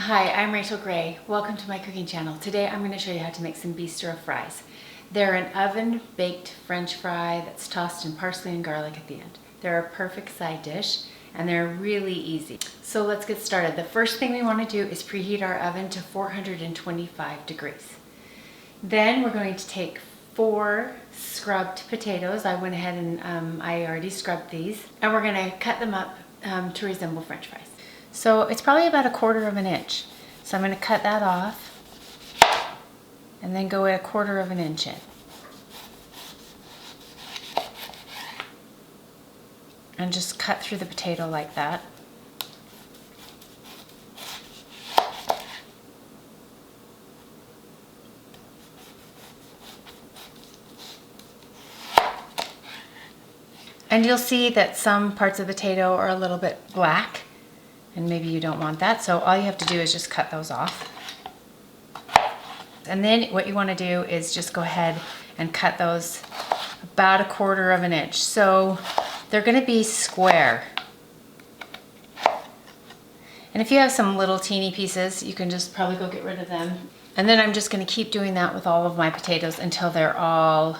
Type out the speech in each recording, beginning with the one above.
Hi, I'm Rachel Gray. Welcome to my cooking channel. Today I'm going to show you how to make some Bistro Fries. They're an oven-baked French fry that's tossed in parsley and garlic at the end. They're a perfect side dish and they're really easy. So let's get started. The first thing we want to do is preheat our oven to 425 degrees. Then we're going to take 4 scrubbed potatoes. I went ahead and I already scrubbed these, and we're going to cut them up to resemble French fries. So it's probably about 1/4 of an inch. So I'm going to cut that off and then go 1/4 of an inch in. And just cut through the potato like that. And you'll see that some parts of the potato are a little bit black, and maybe you don't want that, so all you have to do is just cut those off. And then what you want to do is just go ahead and cut those about 1/4 of an inch. So they're going to be square. And if you have some little teeny pieces, you can just probably go get rid of them. And then I'm just going to keep doing that with all of my potatoes until they're all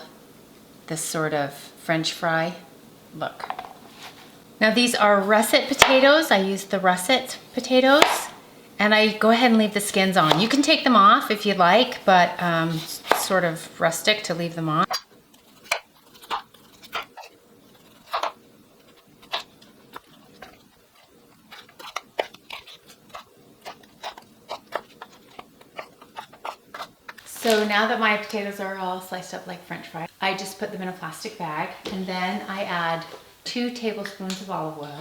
this sort of French fry look. Now these are russet potatoes. I use the russet potatoes, and I go ahead and leave the skins on. You can take them off if you like, but it's sort of rustic to leave them on. So now that my potatoes are all sliced up like French fries, I just put them in a plastic bag, and then I add 2 tablespoons of olive oil,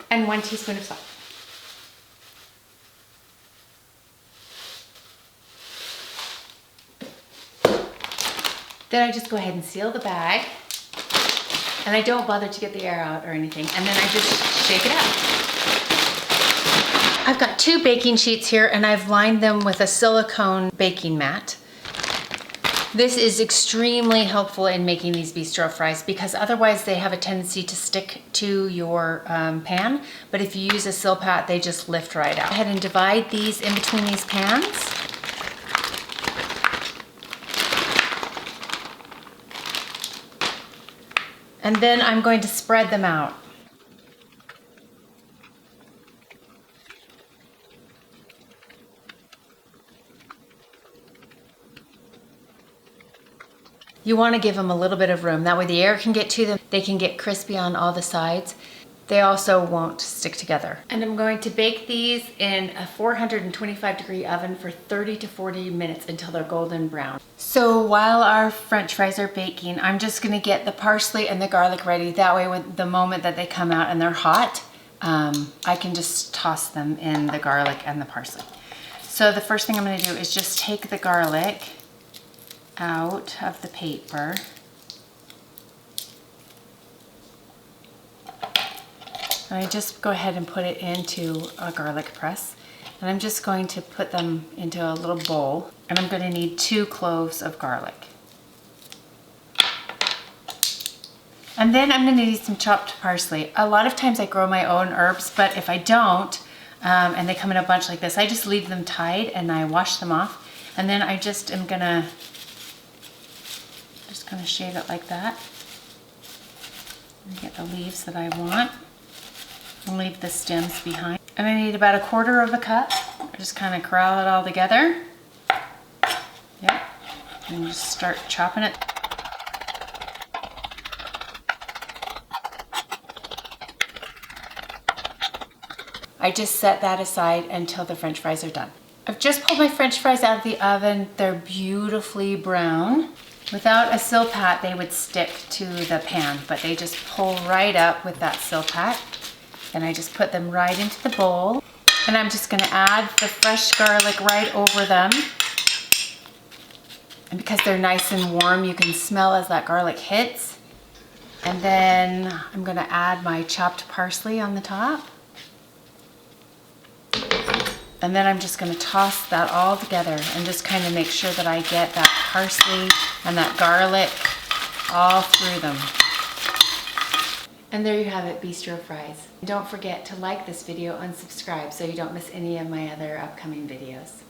and 1 teaspoon of salt. Then I just go ahead and seal the bag, and I don't bother to get the air out or anything, and then I just shake it up. I've got 2 baking sheets here, and I've lined them with a silicone baking mat. This is extremely helpful in making these Bistro Fries because otherwise they have a tendency to stick to your pan, but if you use a Silpat, they just lift right out. Go ahead and divide these in between these pans. And then I'm going to spread them out. You want to give them a little bit of room. That way the air can get to them. They can get crispy on all the sides. They also won't stick together. And I'm going to bake these in a 425 degree oven for 30 to 40 minutes until they're golden brown. So while our French fries are baking, I'm just going to get the parsley and the garlic ready. That way, with the moment that they come out and they're hot, I can just toss them in the garlic and the parsley. So the first thing I'm going to do is just take the garlic out of the paper. And I just go ahead and put it into a garlic press. And I'm just going to put them into a little bowl. And I'm going to need 2 cloves of garlic. And then I'm going to need some chopped parsley. A lot of times I grow my own herbs, but if I don't, and they come in a bunch like this, I just leave them tied and I wash them off. And then I just am going to shave it like that. And get the leaves that I want. And leave the stems behind. And I need about 1/4 of a cup. I just kind of corral it all together. Yep. And just start chopping it. I just set that aside until the French fries are done. I've just pulled my French fries out of the oven. They're beautifully brown. Without a Silpat, they would stick to the pan, but they just pull right up with that Silpat. And I just put them right into the bowl. And I'm just gonna add the fresh garlic right over them. And because they're nice and warm, you can smell as that garlic hits. And then I'm gonna add my chopped parsley on the top. And then I'm just going to toss that all together and just kind of make sure that I get that parsley and that garlic all through them. And there you have it, Bistro Fries. Don't forget to like this video and subscribe so you don't miss any of my other upcoming videos.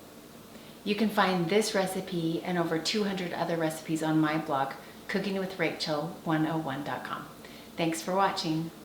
You can find this recipe and over 200 other recipes on my blog, cookingwithrachel101.com. Thanks for watching.